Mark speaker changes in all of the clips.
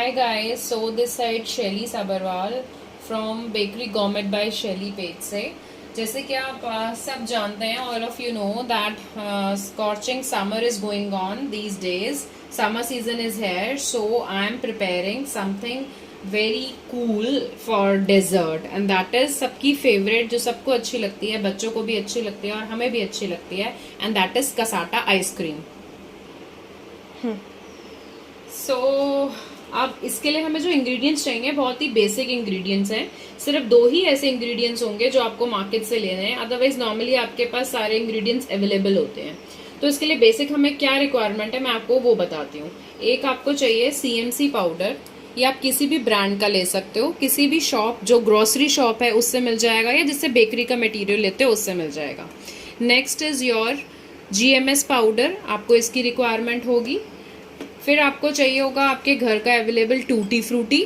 Speaker 1: Hi guys, so this side Shelly Sabarwal from Bakery Gourmet by Shelly page से। जैसे कि आप सब जानते हैं, all of you know that scorching summer is going on these days. Summer season is here, so I am preparing something very cool for dessert and that is सबकी favorite, जो सबको अच्छी लगती है, बच्चों को भी अच्छी लगती है और हमें भी अच्छी लगती है, and that is cassata ice cream. सो अब इसके लिए हमें जो इंग्रेडिएंट्स चाहिए बहुत ही बेसिक इंग्रेडिएंट्स हैं। सिर्फ 2 ही ऐसे इंग्रेडिएंट्स होंगे जो आपको मार्केट से लेने हैं, अदरवाइज नॉर्मली आपके पास सारे इंग्रेडिएंट्स अवेलेबल होते हैं। तो इसके लिए बेसिक हमें क्या रिक्वायरमेंट है मैं आपको वो बताती हूँ। एक आपको चाहिए CMC पाउडर, ये आप किसी भी ब्रांड का ले सकते हो, किसी भी शॉप जो ग्रोसरी शॉप है उससे मिल जाएगा या जिससे बेकरी का मटेरियल लेते हो उससे मिल जाएगा। Next is your GMS powder, आपको इसकी रिक्वायरमेंट होगी। फिर आपको चाहिए होगा आपके घर का अवेलेबल टूटी फ्रूटी।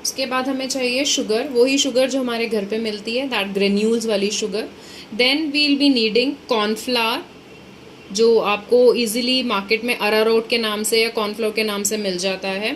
Speaker 1: उसके बाद हमें चाहिए शुगर, वही शुगर जो हमारे घर पे मिलती है, दैट ग्रेन्यूल्स वाली sugar. Then we will be needing cornflour, जो आपको इजीली मार्केट में अरारोट के नाम से या कॉर्नफ्लोर के नाम से मिल जाता है।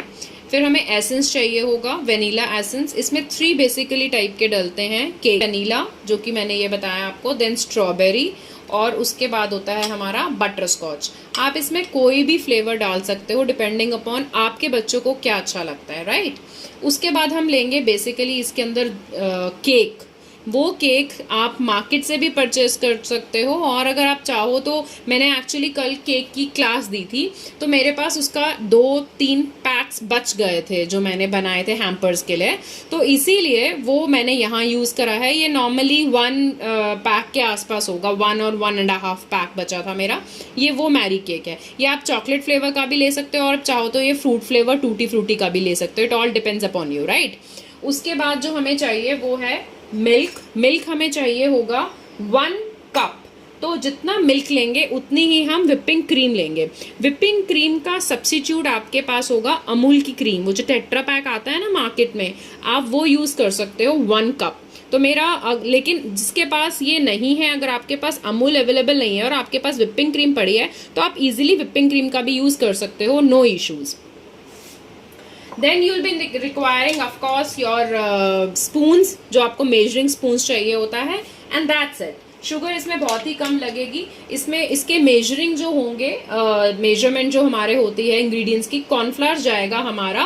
Speaker 1: फिर हमें एसेंस चाहिए होगा, वेनीला एसेंस। इसमें 3 बेसिकली टाइप के डलते हैं, केक वनीला जो कि मैंने ये बताया आपको, देन स्ट्रॉबेरी, और उसके बाद होता है हमारा बटर स्कॉच। आप इसमें कोई भी फ्लेवर डाल सकते हो डिपेंडिंग अपॉन आपके बच्चों को क्या अच्छा लगता है, राइट। उसके बाद हम लेंगे बेसिकली इसके अंदर केक। वो केक आप मार्केट से भी परचेज कर सकते हो, और अगर आप चाहो तो मैंने एक्चुअली कल केक की क्लास दी थी तो मेरे पास उसका 2-3 पैक्स बच गए थे जो मैंने बनाए थे हैम्पर्स के लिए, तो इसीलिए वो मैंने यहाँ यूज़ करा है। ये नॉर्मली 1 पैक के आसपास होगा, 1 और 1.5 पैक बचा था मेरा। ये वो मैरी केक है। ये आप चॉकलेट फ्लेवर का भी ले सकते हो और चाहो तो ये फ्रूट फ्लेवर टूटी फ्रूटी का भी ले सकते हो। It all depends upon you, right. उसके बाद जो हमें चाहिए वो है मिल्क हमें चाहिए होगा 1 कप। तो जितना मिल्क लेंगे उतनी ही हम विपिंग क्रीम लेंगे। विपिंग क्रीम का सब्स्टिट्यूट आपके पास होगा अमूल की क्रीम, वो जो टेट्रा पैक आता है ना मार्केट में, आप वो यूज कर सकते हो 1 कप। तो मेरा लेकिन जिसके पास ये नहीं है, अगर आपके पास अमूल अवेलेबल नहीं है और आपके पास विपिंग क्रीम पड़ी है तो आप इजीली विपिंग क्रीम का भी यूज कर सकते हो, no issues. Then you will be requiring of course your spoons, जो आपको measuring spoons चाहिए होता है, and that's it. शुगर इसमें बहुत ही कम लगेगी। इसमें इसके मेजरिंग जो होंगे, मेजरमेंट जो हमारे होती है इंग्रेडिएंट्स की, कॉर्नफ्लावर जाएगा हमारा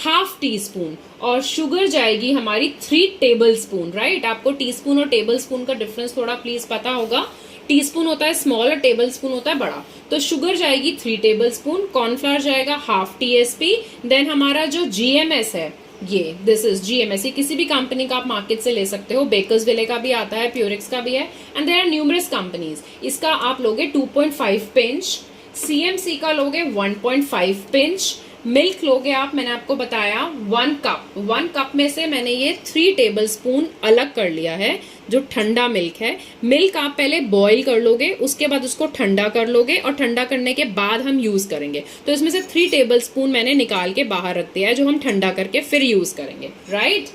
Speaker 1: 1/2 टीस्पून और शुगर जाएगी हमारी 3 टेबल स्पून, राइट। आपको टीस्पून और टेबल स्पून का डिफरेंस थोड़ा प्लीज पता होगा। टीस्पून होता है स्मॉल और टेबल स्पून होता है बड़ा। तो शुगर जाएगी 3 टेबल स्पून, कॉर्नफ्लावर जाएगा 1/2 TSP। देन हमारा जो GMS है, ये दिस इज GMS, ये किसी भी कंपनी का आप मार्केट से ले सकते हो, बेकर्स विले का भी आता है, प्यूरिक्स का भी है, and there are numerous companies. इसका आप लोगे 2.5 पिंच, CMC का लोगे 1.5 पिंच, मिल्क लोगे आप, मैंने आपको बताया 1 कप। 1 कप में से मैंने ये 3 टेबल स्पून अलग कर लिया है जो ठंडा मिल्क है। मिल्क आप पहले बॉईल कर लोगे, उसके बाद उसको ठंडा कर लोगे और ठंडा करने के बाद हम यूज करेंगे। तो इसमें से 3 टेबल स्पून मैंने निकाल के बाहर रख दिया है जो हम ठंडा करके फिर यूज करेंगे, राइट।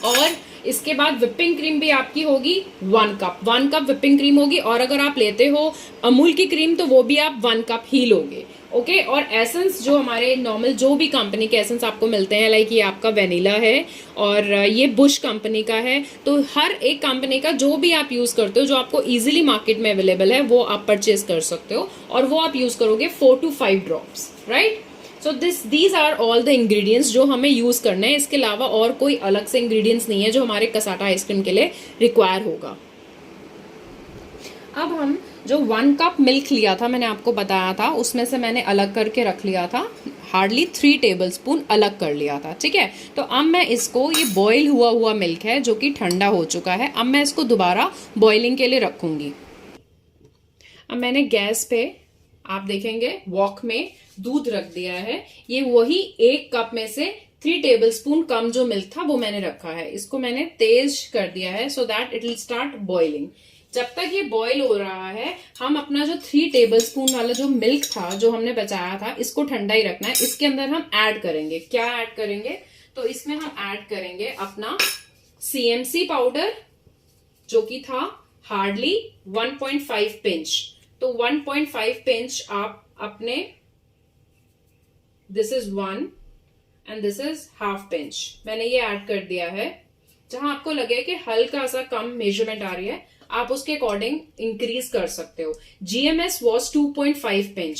Speaker 1: और इसके बाद विपिंग क्रीम भी आपकी होगी 1 कप। 1 कप विपिंग क्रीम होगी, और अगर आप लेते हो अमूल की क्रीम तो वो भी आप 1 कप ही लोगे, ओके। और एसेंस जो हमारे नॉर्मल जो भी कंपनी के एसेंस आपको मिलते हैं, लाइक ये आपका वेनिला है और ये बुश कंपनी का है, तो हर एक कंपनी का जो भी आप यूज करते हो, जो आपको इजीली मार्केट में अवेलेबल है, वो आप परचेज कर सकते हो और वो आप यूज करोगे 4 to 5 drops, right. So these are all the ingredients जो हमें यूज करने हैं। इसके अलावा और कोई अलग से इंग्रेडिएंट्स नहीं है जो हमारे कसाटा आइसक्रीम के लिए रिक्वायर होगा। अब हम जो 1 कप मिल्क लिया था, मैंने आपको बताया था, उसमें से मैंने अलग करके रख लिया था, हार्डली 3 टेबल स्पून अलग कर लिया था, ठीक है। तो अब मैं इसको, ये बॉईल हुआ मिल्क है जो कि ठंडा हो चुका है, अब मैं इसको दोबारा बॉइलिंग के लिए रखूंगी। अब मैंने गैस पे, आप देखेंगे वॉक में दूध रख दिया है। ये वही 1 कप में से 3 टेबल स्पून कम जो मिल्क था वो मैंने रखा है। इसको मैंने तेज कर दिया है so that it will start boiling. जब तक ये बॉईल हो रहा है, हम अपना जो 3 टेबल स्पून वाला जो मिल्क था जो हमने बचाया था, इसको ठंडा ही रखना है। इसके अंदर हम ऐड करेंगे, क्या ऐड करेंगे, तो इसमें हम ऐड करेंगे अपना CMC पाउडर जो कि था हार्डली 1.5 पिंच। तो 1.5 पिंच आप अपने this is 1 and this is half pinch, मैंने ये ऐड कर दिया है। जहां आपको लगे कि हल्का सा कम मेजरमेंट आ रही है, आप उसके अकॉर्डिंग इंक्रीज कर सकते हो। GMS was 2.5 pinch,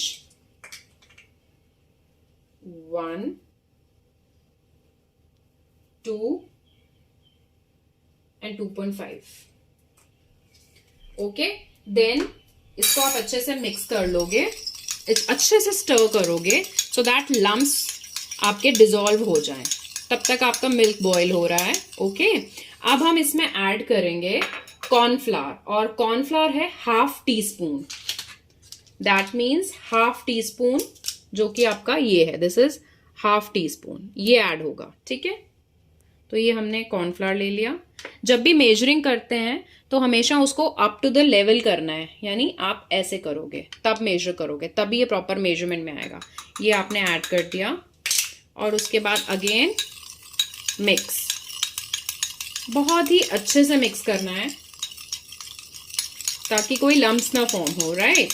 Speaker 1: 1 2 and 2.5। Okay, then इसको आप अच्छे से मिक्स कर लोगे, अच्छे से स्टर करोगे सो दैट लम्स आपके डिसॉल्व हो जाएं। तब तक आपका मिल्क बॉईल हो रहा है। ओके, अब हम इसमें ऐड करेंगे कॉर्नफ्लावर, और कॉर्नफ्लावर है half tea spoon. That means half tea spoon, जो कि आपका ये है, this is half tea spoon, ये ऐड होगा। ठीक है, तो ये हमने कॉर्नफ्लावर ले लिया। जब भी मेजरिंग करते हैं तो हमेशा उसको अप टू द लेवल करना है, यानी आप ऐसे करोगे तब मेजर करोगे, तभी ये प्रॉपर मेजरमेंट में आएगा। ये आपने ऐड कर दिया और उसके बाद अगेन मिक्स, बहुत ही अच्छे से मिक्स करना है ताकि कोई लम्स ना फॉर्म हो, राइट।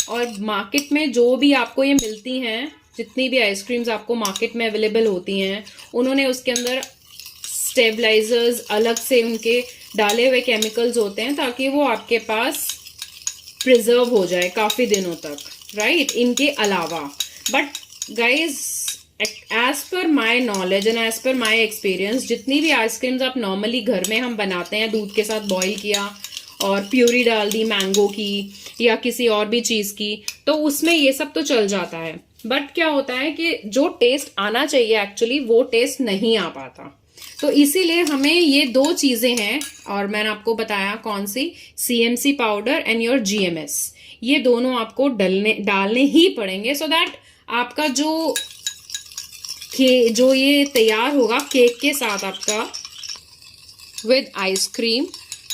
Speaker 1: और मार्केट में जो भी आपको ये मिलती हैं, जितनी भी आइसक्रीम्स आपको मार्केट में अवेलेबल होती हैं, उन्होंने उसके अंदर स्टेबलाइजर्स अलग से उनके डाले हुए केमिकल्स होते हैं ताकि वो आपके पास प्रिजर्व हो जाए काफी दिनों तक, राइट, इनके अलावा। But guys, as per my knowledge and as per my experience, जितनी भी आइसक्रीम्स आप नॉर्मली घर में हम बनाते हैं, दूध के साथ बॉईल किया और प्यूरी डाल दी मैंगो की या किसी और भी चीज की, तो उसमें ये सब तो चल जाता है। बट क्या होता है कि जो टेस्ट आना चाहिए एक्चुअली वो टेस्ट नहीं आ पाता। तो इसीलिए हमें ये दो चीजें हैं, और मैंने आपको बताया कौन सी, CMC powder and your GMS, ये दोनों आपको डालने ही पड़ेंगे सो दैट आपका जो ये तैयार होगा केक के साथ आपका विद आइसक्रीम।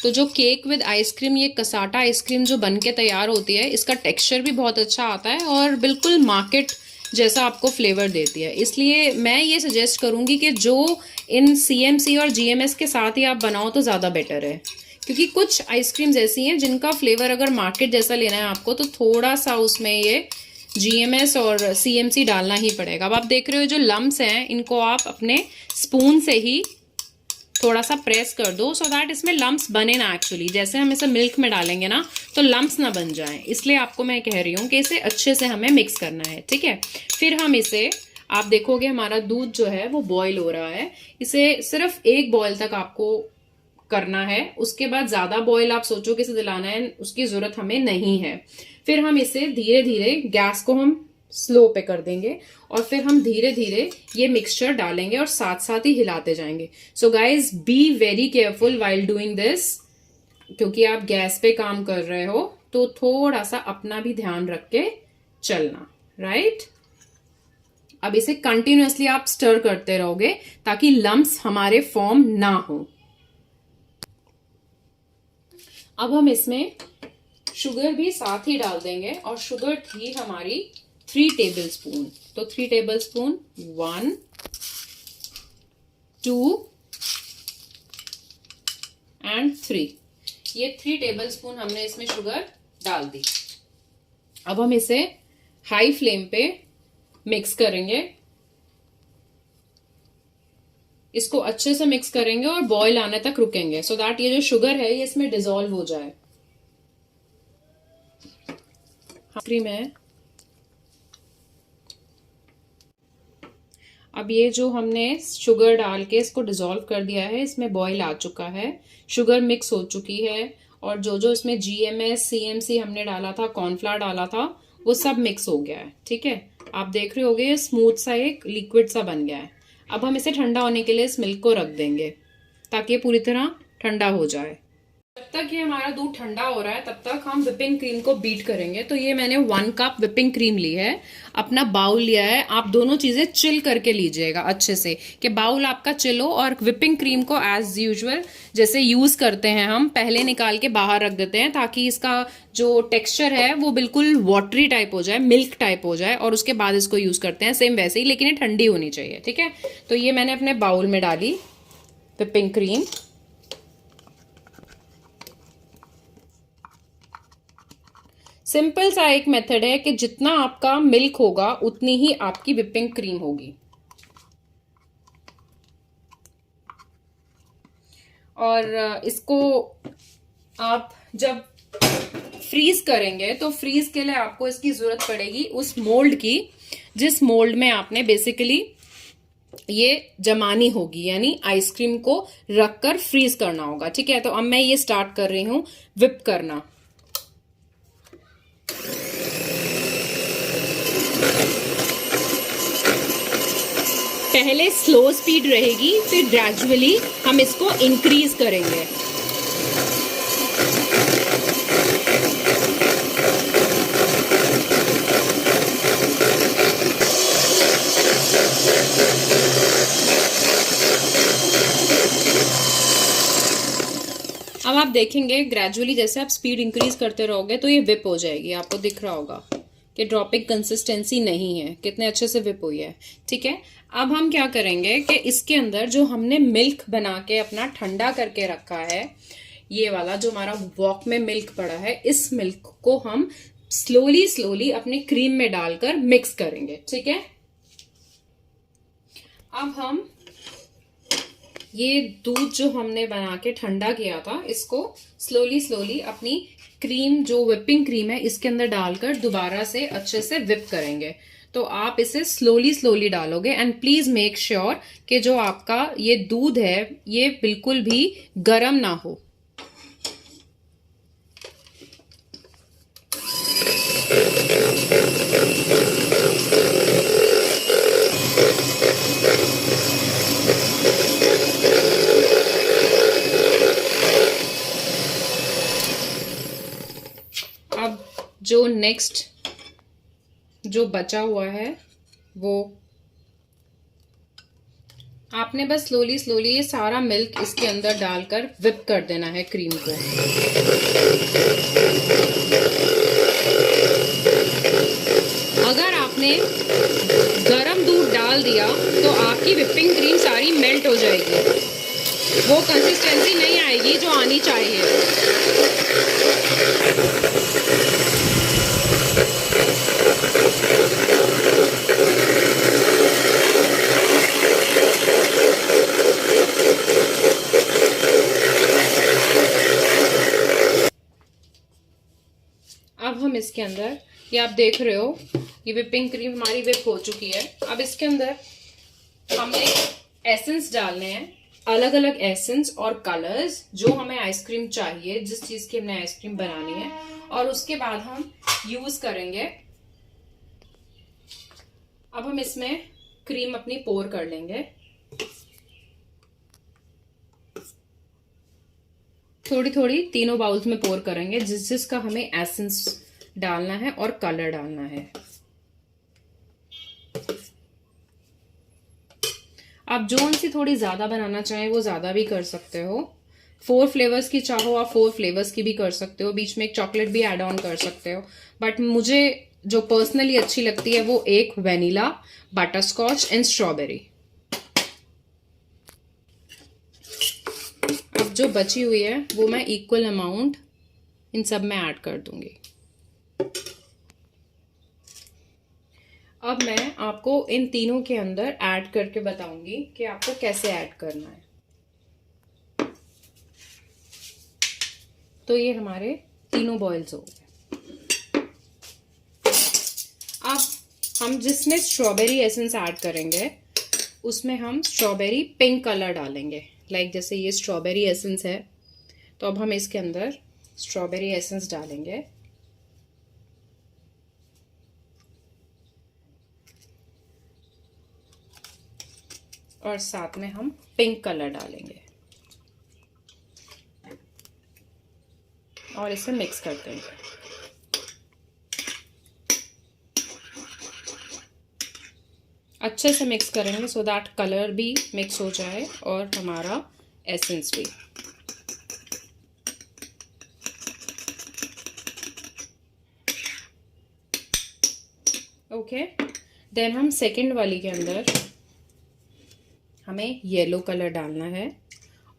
Speaker 1: तो जो केक विद आइसक्रीम, ये कसाटा आइसक्रीम जो बन के तैयार होती है, इसका टेक्सचर भी बहुत अच्छा आता है और बिल्कुल मार्केट जैसा आपको फ्लेवर देती है। इसलिए मैं ये सजेस्ट करूंगी कि जो इन CMC और GMS के साथ ही आप बनाओ तो ज़्यादा बेटर है, क्योंकि कुछ आइसक्रीम्स ऐसी हैं जिनका फ्लेवर अगर मार्केट जैसा लेना है आपको तो थोड़ा सा उसमें ये GMS और CMC डालना ही पड़ेगा। अब आप देख रहे हो जो लम्स हैं, इनको आप अपने स्पून से ही थोड़ा सा प्रेस कर दो सो दैट इसमें लम्स बने ना, एक्चुअली जैसे हम इसे मिल्क में डालेंगे ना तो लम्स ना बन जाएं। इसलिए आपको मैं कह रही हूँ कि इसे अच्छे से हमें मिक्स करना है। ठीक है, फिर हम इसे, आप देखोगे हमारा दूध जो है वो बॉईल हो रहा है, इसे सिर्फ 1 बॉईल तक आपको करना है। उसके बाद ज्यादा बॉईल आप सोचो कि इसे दिलाना है, उसकी जरूरत हमें नहीं है। फिर हम इसे धीरे धीरे, गैस को हम स्लो पे कर देंगे और फिर हम धीरे धीरे ये मिक्सचर डालेंगे और साथ साथ ही हिलाते जाएंगे। So guys, be very careful while doing this, क्योंकि आप गैस पे काम कर रहे हो तो थोड़ा सा अपना भी ध्यान रख के चलना, राइट। अब इसे कंटिन्यूअसली आप स्टर करते रहोगे ताकि लम्स हमारे फॉर्म ना हो। अब हम इसमें शुगर भी साथ ही डाल देंगे और शुगर थी हमारी 3 टेबल स्पून। तो 3 टेबल स्पून, 1 2 एंड 3, ये 3 टेबल स्पून हमने इसमें शुगर डाल दी। अब हम इसे हाई फ्लेम पे मिक्स करेंगे, इसको अच्छे से मिक्स करेंगे और बॉईल आने तक रुकेंगे सो दैट ये जो शुगर है ये इसमें डिसॉल्व हो जाए। क्रीम है, अब ये जो हमने शुगर डाल के इसको डिसॉल्व कर दिया है, इसमें बॉईल आ चुका है, शुगर मिक्स हो चुकी है और जो जो इसमें GMS CMC हमने डाला था, कॉर्नफ्लावर डाला था, वो सब मिक्स हो गया है। ठीक है, आप देख रहे होगे स्मूथ सा एक लिक्विड सा बन गया है। अब हम इसे ठंडा होने के लिए इस मिल्क को रख देंगे ताकि ये पूरी तरह ठंडा हो जाए। जब तक ये हमारा दूध ठंडा हो रहा है तब तक हम व्हिपिंग क्रीम को बीट करेंगे। तो ये मैंने 1 कप व्हिपिंग क्रीम ली है, अपना बाउल लिया है। आप दोनों चीजें चिल करके लीजिएगा अच्छे से, कि बाउल आपका चिल हो, और व्हिपिंग क्रीम को एज यूजुअल जैसे यूज करते हैं हम, पहले निकाल के बाहर रख देते हैं ताकि इसका जो टेक्सचर है वो बिल्कुल वाटरी टाइप हो जाए, मिल्क टाइप हो जाए, और उसके बाद इसको यूज करते हैं सेम वैसे ही, लेकिन ये ठंडी होनी चाहिए। ठीक है, तो ये मैंने अपने बाउल में डाली व्हिपिंग क्रीम। सिंपल सा एक मेथड है कि जितना आपका मिल्क होगा उतनी ही आपकी व्हिपिंग क्रीम होगी। और इसको आप जब फ्रीज करेंगे तो फ्रीज के लिए आपको इसकी जरूरत पड़ेगी उस मोल्ड की जिस मोल्ड में आपने बेसिकली ये जमानी होगी, यानी आइसक्रीम को रखकर फ्रीज करना होगा। ठीक है, तो अब मैं ये स्टार्ट कर रही हूं व्हिप करना। पहले स्लो स्पीड रहेगी, फिर ग्रेजुअली हम इसको इंक्रीज करेंगे। अब आप देखेंगे ग्रेजुअली जैसे आप स्पीड इंक्रीज करते रहोगे तो ये व्हिप हो जाएगी। आपको दिख रहा होगा कि ड्रॉपिंग कंसिस्टेंसी नहीं है, कितने अच्छे से व्हिप हुई है। ठीक है, अब हम क्या करेंगे कि इसके अंदर जो हमने मिल्क बना के अपना ठंडा करके रखा है, ये वाला जो हमारा वॉक में मिल्क पड़ा है, इस मिल्क को हम स्लोली स्लोली अपनी क्रीम में डालकर मिक्स करेंगे। ठीक है, अब हम ये दूध जो हमने बना के ठंडा किया था इसको स्लोली स्लोली अपनी क्रीम जो व्हिपिंग क्रीम है इसके अंदर डालकर दोबारा से अच्छे से व्हिप करेंगे। तो आप इसे स्लोली स्लोली डालोगे एंड प्लीज मेक श्योर कि जो आपका ये दूध है ये बिल्कुल भी गर्म ना हो। अब जो नेक्स्ट जो बचा हुआ है वो आपने बस स्लोली स्लोली ये सारा मिल्क इसके अंदर डालकर व्हिप कर देना है क्रीम को। अगर आपने गरम दूध डाल दिया तो आपकी व्हिपिंग क्रीम सारी मेल्ट हो जाएगी, वो कंसिस्टेंसी नहीं आएगी जो आनी चाहिए। अब हम इसके अंदर ये आप देख रहे हो ये व्हिपिंग क्रीम हमारी व्हिप हो चुकी है। अब इसके अंदर हमने एसेंस डालने हैं, अलग अलग एसेंस और कलर्स जो हमें आइसक्रीम चाहिए, जिस चीज की हमने आइसक्रीम बनानी है, और उसके बाद हम यूज करेंगे। अब हम इसमें क्रीम अपनी पोर कर लेंगे, थोड़ी थोड़ी तीनों बाउल्स में पोर करेंगे जिस जिसका हमें एसेंस डालना है और कलर डालना है। आप जोन सी थोड़ी ज्यादा बनाना चाहें वो ज्यादा भी कर सकते हो। 4 फ्लेवर्स की चाहो आप 4 फ्लेवर्स की भी कर सकते हो, बीच में एक चॉकलेट भी ऐड ऑन कर सकते हो। बट मुझे जो पर्सनली अच्छी लगती है वो एक वेनिला, बटरस्कॉच एंड स्ट्रॉबेरी। अब जो बची हुई है वो मैं इक्वल अमाउंट इन सब में ऐड कर दूंगी। अब मैं आपको इन तीनों के अंदर ऐड करके बताऊंगी कि आपको कैसे ऐड करना है। तो ये हमारे तीनों बॉइल्स हो गए। अब हम जिसमें स्ट्रॉबेरी एसेंस ऐड करेंगे उसमें हम स्ट्रॉबेरी पिंक कलर डालेंगे। लाइक जैसे ये स्ट्रॉबेरी एसेंस है तो अब हम इसके अंदर स्ट्रॉबेरी एसेंस डालेंगे। और साथ में हम पिंक कलर डालेंगे और इसे मिक्स कर देंगे। अच्छे से मिक्स करेंगे सो दैट कलर भी मिक्स हो जाए और हमारा एसेंस भी। ओके, देन हम सेकंड वाली के अंदर हमें येलो कलर डालना है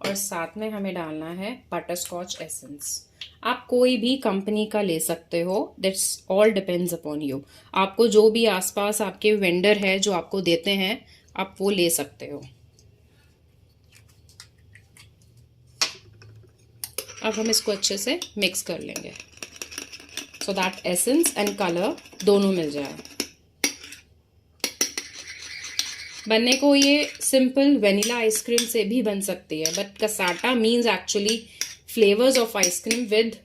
Speaker 1: और साथ में हमें डालना है बटरस्कॉच एसेंस। आप कोई भी कंपनी का ले सकते हो, that's all depends upon you. आपको जो भी आसपास आपके वेंडर है जो आपको देते हैं, आप वो ले सकते हो। अब हम इसको अच्छे से मिक्स कर लेंगे so that essence and colour दोनों मिल जाए। बनने को ये सिंपल वेनिला आइसक्रीम से भी बन सकती है, but cassata means actually flavours of ice cream with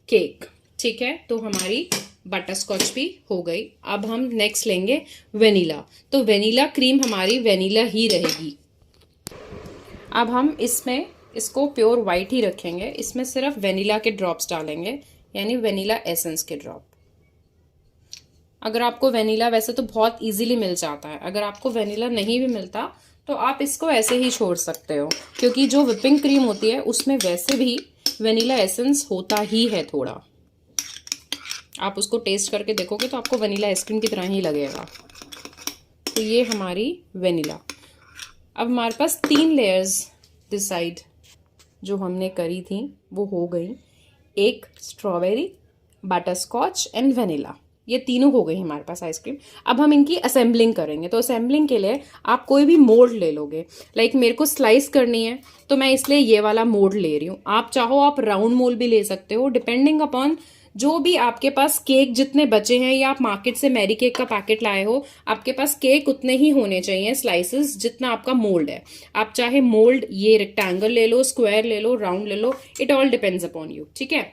Speaker 1: cake. ठीक है, तो हमारी बटर स्कॉच भी हो गई। अब हम नेक्स्ट लेंगे वेनिला। तो वेनिला क्रीम हमारी वेनिला ही रहेगी। अब हम इसमें इसको प्योर वाइट ही रखेंगे, इसमें सिर्फ वेनिला के ड्रॉप्स डालेंगे, यानी वेनिला एसेंस के ड्रॉप। अगर आपको वेनिला वैसे तो बहुत इजीली मिल जाता है, अगर आपको वेनिला नहीं भी मिलता तो आप इसको ऐसे ही छोड़ सकते हो, क्योंकि जो व्हिपिंग क्रीम होती है उसमें वैसे भी वेनिला एसेंस होता ही है थोड़ा। आप उसको टेस्ट करके देखोगे तो आपको वेनिला आइसक्रीम की तरह ही लगेगा। तो ये हमारी वेनिला। अब हमारे पास 3 लेयर्स दिस साइड जो हमने करी थी वो हो गई। एक strawberry, butterscotch and vanilla, ये तीनों हो गई हमारे पास आइसक्रीम। अब हम इनकी असेंबलिंग करेंगे। तो असेंबलिंग के लिए आप कोई भी मोल्ड ले लोगे। लाइक मेरे को स्लाइस करनी है तो मैं इसलिए ये वाला मोल्ड ले रही हूँ। आप चाहो आप राउंड मोल्ड भी ले सकते हो, डिपेंडिंग अपॉन जो भी आपके पास केक जितने बचे हैं, या आप मार्केट से मैरी केक का पैकेट लाए हो, आपके पास केक उतने ही होने चाहिए स्लाइसेस जितना आपका मोल्ड है। आप चाहे मोल्ड ये रेक्टेंगल ले लो, स्क्वायर ले लो, राउंड ले लो, it all depends upon you. ठीक है,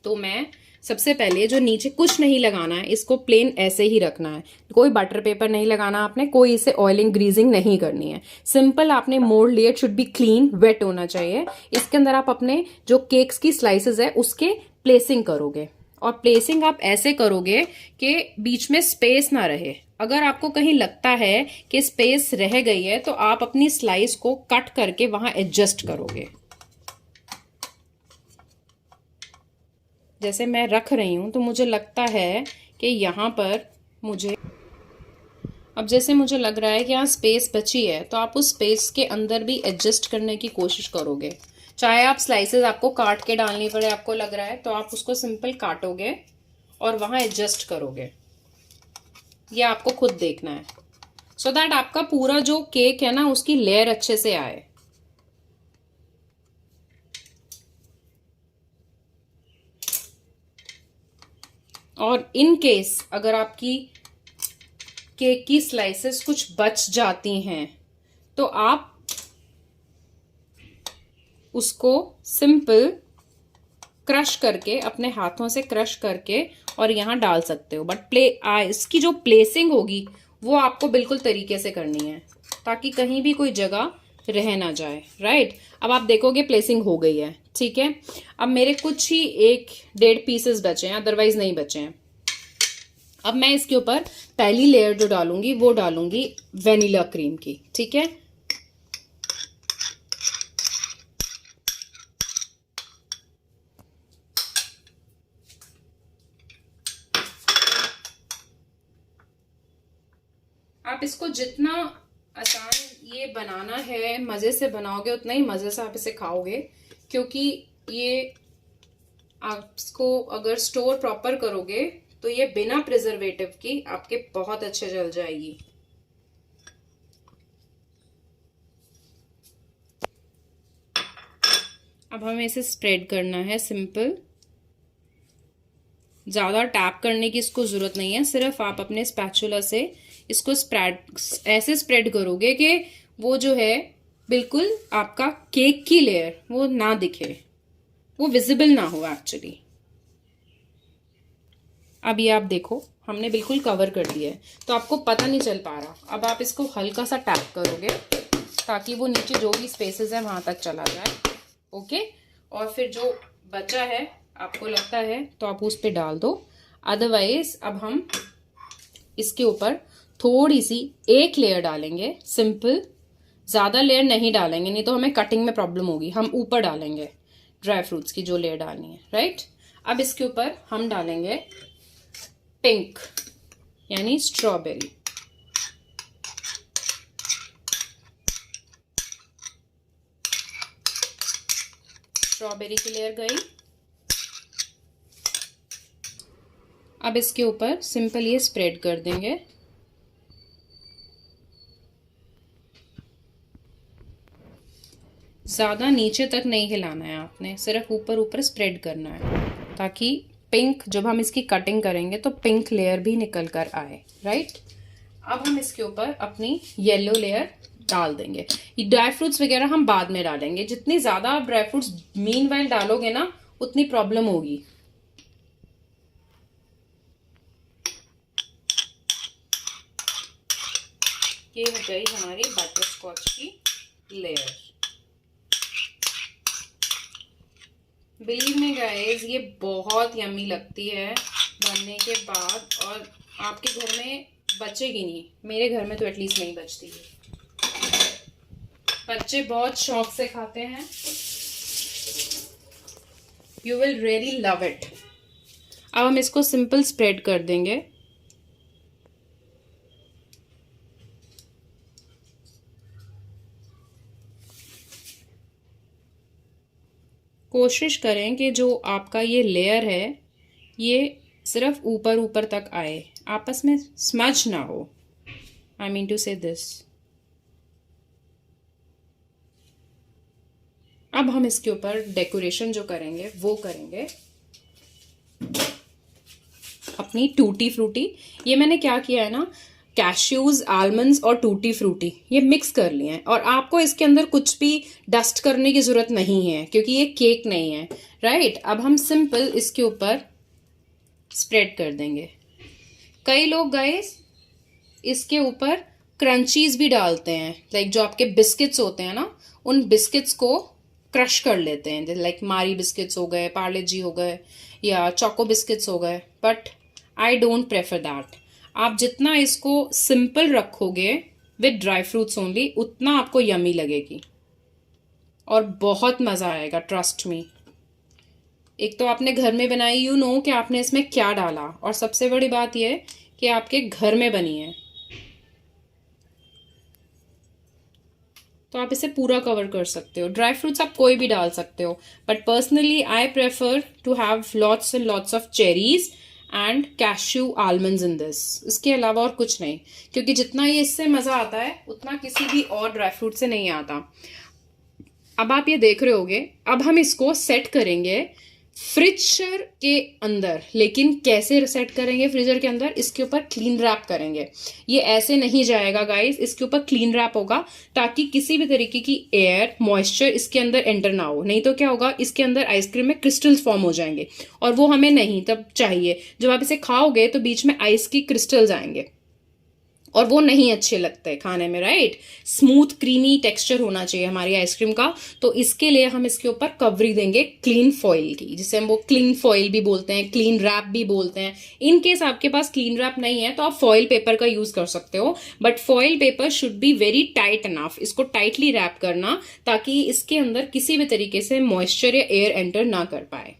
Speaker 1: तो मैं सबसे पहले जो नीचे कुछ नहीं लगाना है, इसको प्लेन ऐसे ही रखना है। कोई बटर पेपर नहीं लगाना आपने, कोई इसे ऑयलिंग ग्रीजिंग नहीं करनी है। सिंपल आपने मोल्ड लिया, it should be clean, wet होना चाहिए। इसके अंदर आप अपने जो केक्स की स्लाइसेस है उसके प्लेसिंग करोगे, और प्लेसिंग आप ऐसे करोगे कि बीच में स्पेस ना रहे। अगर आपको कहीं लगता है कि स्पेस रह गई है तो आप अपनी स्लाइस को कट करके वहां एडजस्ट करोगे। जैसे मैं रख रही हूं तो मुझे लगता है कि यहां पर मुझे, अब जैसे मुझे लग रहा है कि यहाँ स्पेस बची है, तो आप उस स्पेस के अंदर भी एडजस्ट करने की कोशिश करोगे। चाहे आप स्लाइसेस आपको काट के डालनी पड़े, आपको लग रहा है तो आप उसको सिंपल काटोगे और वहां एडजस्ट करोगे। ये आपको खुद देखना है सो दैट आपका पूरा जो केक है ना उसकी लेयर अच्छे से आए। और इन केस अगर आपकी केक की स्लाइसेस कुछ बच जाती हैं तो आप उसको सिंपल क्रश करके, अपने हाथों से क्रश करके और यहां डाल सकते हो। बट इसकी जो प्लेसिंग होगी वो आपको बिल्कुल तरीके से करनी है, ताकि कहीं भी कोई जगह रह ना जाए। राइट, अब आप देखोगे प्लेसिंग हो गई है। ठीक है, अब मेरे कुछ ही 1-1.5 पीसेस बचे हैं, अदरवाइज नहीं बचे हैं। अब मैं इसके ऊपर पहली लेयर जो डालूंगी वो डालूंगी वेनिला क्रीम की। ठीक है, आप इसको जितना आसान ये बनाना है, मजे से बनाओगे उतना ही मजे से आप इसे खाओगे, क्योंकि ये आप इसको अगर स्टोर प्रॉपर करोगे तो ये बिना प्रिजर्वेटिव की आपके बहुत अच्छे जल जाएगी। अब हमें इसे स्प्रेड करना है सिंपल, ज्यादा टैप करने की इसको जरूरत नहीं है। सिर्फ आप अपने स्पैचुला से इसको ऐसे स्प्रेड करोगे कि वो जो है बिल्कुल आपका केक की लेयर वो ना दिखे, वो विजिबल ना हो एक्चुअली। अब ये आप देखो हमने बिल्कुल कवर कर दिया है, तो आपको पता नहीं चल पा रहा। अब आप इसको हल्का सा टैप करोगे ताकि वो नीचे जो भी स्पेसेस है वहां तक चला जाए। ओके, और फिर जो बचा है आपको लगता है तो आप उस पे डाल दो। अदरवाइज अब हम इसके ऊपर थोड़ी सी 1 लेयर डालेंगे सिंपल, ज्यादा लेयर नहीं डालेंगे, नहीं तो हमें कटिंग में प्रॉब्लम होगी। हम ऊपर डालेंगे ड्राई फ्रूट्स की जो लेयर डालनी है। राइट, अब इसके ऊपर हम डालेंगे पिंक यानी स्ट्रॉबेरी। स्ट्रॉबेरी की लेयर गई। अब इसके ऊपर सिंपल ये स्प्रेड कर देंगे। ज़्यादा नीचे तक नहीं हिलाना है आपने, सिर्फ ऊपर ऊपर स्प्रेड करना है, ताकि पिंक, जब हम इसकी कटिंग करेंगे तो पिंक लेयर भी निकल कर आए, राइट। अब हम इसके ऊपर अपनी येलो लेयर डाल देंगे। ये ड्राई फ्रूट्स वगैरह हम बाद में डालेंगे। जितनी ज़्यादा आप ड्राई फ्रूट्स मीनवाइल डालोगे ना, उतनी प्रॉब्लम होगी। ये हो गई हमारी बटर स्कॉच की लेयर। बिलीव मी गाइस, ये बहुत यम्मी लगती है बनने के बाद, और आपके घर में बचेगी नहीं। मेरे घर में तो एटलीस्ट नहीं बचती है। बच्चे बहुत शौक से खाते हैं। You will really love it. अब हम इसको सिंपल स्प्रेड कर देंगे। कोशिश करें कि जो आपका ये लेयर है ये सिर्फ ऊपर ऊपर तक आए, आपस में स्मज ना हो। आई मीन टू से दिस। अब हम इसके ऊपर डेकोरेशन जो करेंगे वो करेंगे अपनी टूटी फ्रूटी। ये मैंने क्या किया है ना, कैश्यूज, आलमंड्स और टूटी फ्रूटी ये मिक्स कर लिए हैं। और आपको इसके अंदर कुछ भी डस्ट करने की जरूरत नहीं है, क्योंकि ये केक नहीं है, राइट। अब हम सिंपल इसके ऊपर स्प्रेड कर देंगे। कई लोग गाइस इसके ऊपर क्रंचीज भी डालते हैं, लाइक जो आपके बिस्किट्स होते हैं ना, उन बिस्किट्स को क्रश कर लेते हैं, लाइक मारी बिस्किट्स हो गए, पार्ले जी हो गए, या चोको बिस्किट्स हो गए। But I don't prefer that. आप जितना इसको सिंपल रखोगे विद ड्राई फ्रूट्स ओनली, उतना आपको यमी लगेगी और बहुत मज़ा आएगा, ट्रस्ट मी। एक तो आपने घर में बनाई, यू नो कि आपने इसमें क्या डाला, और सबसे बड़ी बात यह कि आपके घर में बनी है, तो आप इसे पूरा कवर कर सकते हो। ड्राई फ्रूट्स आप कोई भी डाल सकते हो, but personally I prefer to have lots and lots of cherries and cashew almonds in this. इसके अलावा और कुछ नहीं, क्योंकि जितना ये इससे मज़ा आता है उतना किसी भी और ड्राई फ्रूट से नहीं आता। अब आप ये देख रहे होगे, अब हम इसको सेट करेंगे फ्रीजर के अंदर। लेकिन कैसे सेट करेंगे फ्रीजर के अंदर? इसके ऊपर क्लीन रैप करेंगे। ये ऐसे नहीं जाएगा गाइस, इसके ऊपर क्लीन रैप होगा, ताकि किसी भी तरीके की एयर, मॉइस्चर इसके अंदर एंटर ना हो। नहीं तो क्या होगा, इसके अंदर आइसक्रीम में क्रिस्टल्स फॉर्म हो जाएंगे, और वो हमें नहीं तब चाहिए। जब आप इसे खाओगे तो बीच में आइस की क्रिस्टल्स आएंगे, और वो नहीं अच्छे लगते खाने में, राइट। स्मूथ क्रीमी टेक्सचर होना चाहिए हमारी आइसक्रीम का। तो इसके लिए हम इसके ऊपर कवरी देंगे क्लीन फॉइल की, जिसे हम वो क्लीन फॉइल भी बोलते हैं, क्लीन रैप भी बोलते हैं। इन केस आपके पास क्लीन रैप नहीं है तो आप फॉइल पेपर का यूज कर सकते हो, but foil paper should be very tight enough. इसको टाइटली रैप करना, ताकि इसके अंदर किसी भी तरीके से मॉइस्चर या एयर एंटर ना कर पाए।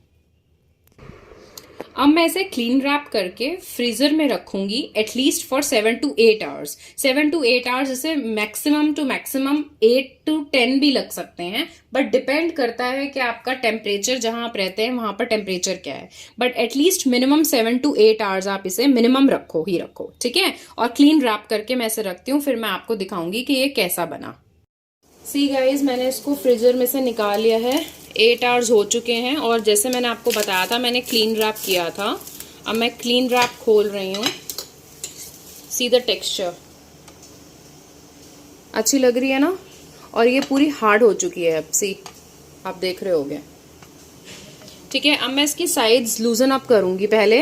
Speaker 1: अब मैं इसे क्लीन रैप करके फ्रीजर में रखूंगी at least for 7 to 8 hours. 7 to 8 hours, इसे मैक्सिमम टू मैक्सिमम 8 to 10 भी लग सकते हैं, बट डिपेंड करता है कि आपका टेम्परेचर, जहां आप रहते हैं वहां पर टेम्परेचर क्या है। But at least minimum 7 to 8 hours आप इसे मिनिमम रखो ही रखो, ठीक है। और क्लीन रैप करके मैं इसे रखती हूँ, फिर मैं आपको दिखाऊंगी कि ये कैसा बना। सी गाइज, मैंने इसको फ्रीजर में से निकाल लिया है। 8 आवर्स हो चुके हैं, और जैसे मैंने आपको बताया था मैंने क्लीन रैप किया था। अब मैं क्लीन रैप खोल रही हूँ। सी द टेक्सचर, अच्छी लग रही है ना, और ये पूरी हार्ड हो चुकी है। अब सी, आप देख रहे होगे, ठीक है। अब मैं इसकी साइड्स लूजन अप करूंगी। पहले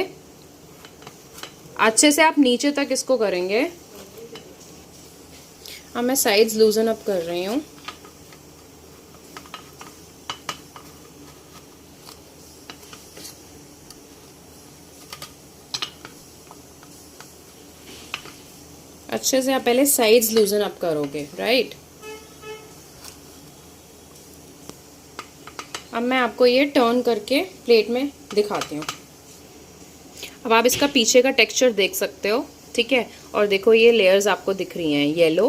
Speaker 1: अच्छे से आप नीचे तक इसको करेंगे। अब मैं साइड्स लूजन अप कर रही हूँ। अच्छे से आप पहले साइड्स लूजन अप करोगे, राइट। अब मैं आपको ये टर्न करके प्लेट में दिखाती हूँ। अब आप इसका पीछे का टेक्सचर देख सकते हो, ठीक है। और देखो ये लेयर्स आपको दिख रही हैं, येलो,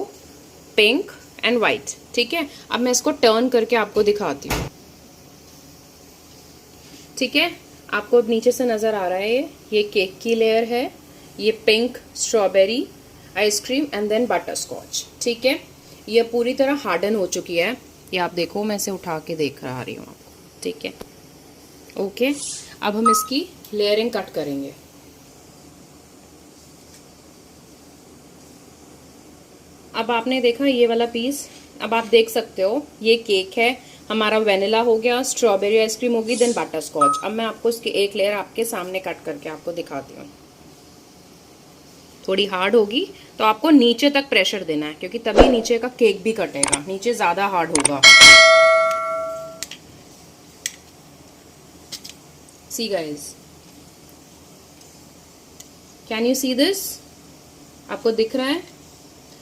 Speaker 1: पिंक एंड वाइट, ठीक है। अब मैं इसको टर्न करके आपको दिखाती हूँ, ठीक है। आपको अब नीचे से नज़र आ रहा है ये केक की लेयर है, ये pink strawberry ice cream and then butterscotch. ठीक है, ये पूरी तरह हार्डन हो चुकी है, ये आप देखो, मैं इसे उठा के देख रही हूँ आपको। ठीक है, ओके। अब हम इसकी लेयरिंग कट करेंगे। अब आपने देखा ये वाला पीस, अब आप देख सकते हो ये केक है हमारा, वेनिला हो गया, स्ट्रॉबेरी आइसक्रीम होगी, देन बटर स्कॉच। अब मैं आपको इसकी एक लेयर आपके सामने कट करके आपको दिखाती हूँ। थोड़ी हार्ड होगी तो आपको नीचे तक प्रेशर देना है, क्योंकि तभी नीचे का केक भी कटेगा, नीचे ज़्यादा हार्ड होगा। See guys, can you see this? आपको दिख रहा है?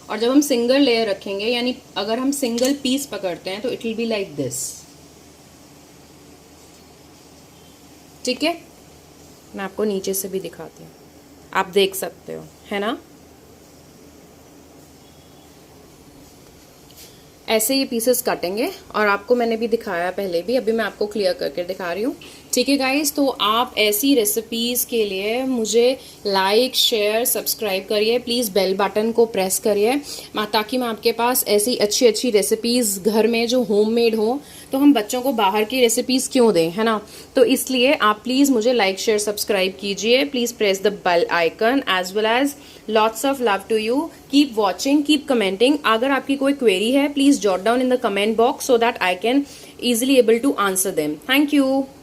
Speaker 1: और जब हम सिंगल लेयर रखेंगे, यानी अगर हम सिंगल पीस पकड़ते हैं तो it will be like this. ठीक है, मैं आपको नीचे से भी दिखाती हूँ, आप देख सकते हो, है ना? ऐसे ये पीसेस काटेंगे, और आपको मैंने भी दिखाया पहले भी, अभी मैं आपको क्लियर करके दिखा रही हूँ। ठीक है गाइस, तो आप ऐसी रेसिपीज़ के लिए मुझे लाइक शेयर सब्सक्राइब करिए, प्लीज़ बेल बटन को प्रेस करिए, ताकि मैं आपके पास ऐसी अच्छी अच्छी रेसिपीज़ घर में जो होममेड हो, तो हम बच्चों को बाहर की रेसिपीज़ क्यों दें, है ना? तो इसलिए आप प्लीज़ मुझे लाइक शेयर सब्सक्राइब कीजिए, please press the bell icon, as well as lots of love to you, keep watching, keep commenting. अगर आपकी कोई क्वेरी है, please jot down in the comment box so that I can easily able to answer them. Thank you.